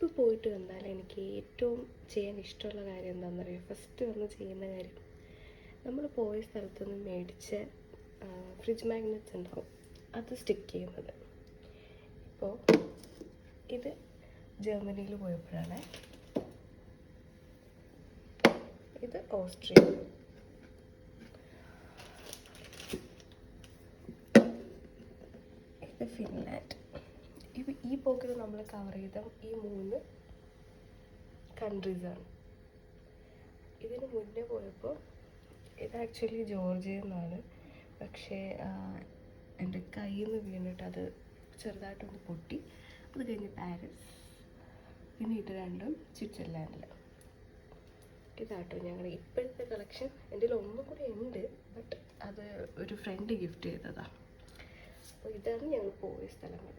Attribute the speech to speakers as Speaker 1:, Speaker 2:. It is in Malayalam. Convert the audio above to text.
Speaker 1: ട്രിപ്പ് പോയിട്ട് വന്നാൽ എനിക്ക് ഏറ്റവും ചെയ്യാൻ ഇഷ്ടമുള്ള കാര്യം എന്താണെന്ന് അറിയാം? ഫസ്റ്റ് വന്ന് ചെയ്യുന്ന കാര്യം, നമ്മൾ പോയ സ്ഥലത്തുനിന്ന് മേടിച്ച ഫ്രിഡ്ജ് മാഗ്നറ്റ്സ് ഉണ്ടാവും, അത് സ്റ്റിക്ക് ചെയ്യുന്നത്. ഇപ്പോൾ ഇത് ജർമ്മനിയിൽ പോയപ്പോഴാണ്, ഇത് ഓസ്ട്രിയ, ഇത് ഫിൻലാൻഡ്. ഈ പോക്കിൽ നമ്മൾ കവർ ചെയ്ത ഈ 3 കൺട്രീസാണ്. ഇതിന് മുന്നേ പോയപ്പോൾ ഇത് ആക്ച്വലി ജോർജിയ എന്നാണ്, പക്ഷേ എൻ്റെ കയ്യിൽ നിന്ന് വീണിട്ട് അത് ചെറുതായിട്ടൊന്ന് പൊട്ടി. അത് കഴിഞ്ഞ് പാരീസ്, പിന്നെ ഇത് രണ്ടും സ്വിറ്റ്സർലാൻഡിൽ. ഇതാട്ടോ ഞങ്ങളുടെ ഇപ്പോഴത്തെ കളക്ഷൻ. എൻ്റെ ഒന്നും കൂടി ഉണ്ട്, ബട്ട് അത് ഒരു ഫ്രണ്ട് ഗിഫ്റ്റ് ചെയ്തതാണ്. അപ്പോൾ ഇതാണ് ഞങ്ങൾ പോയ സ്ഥലങ്ങൾ.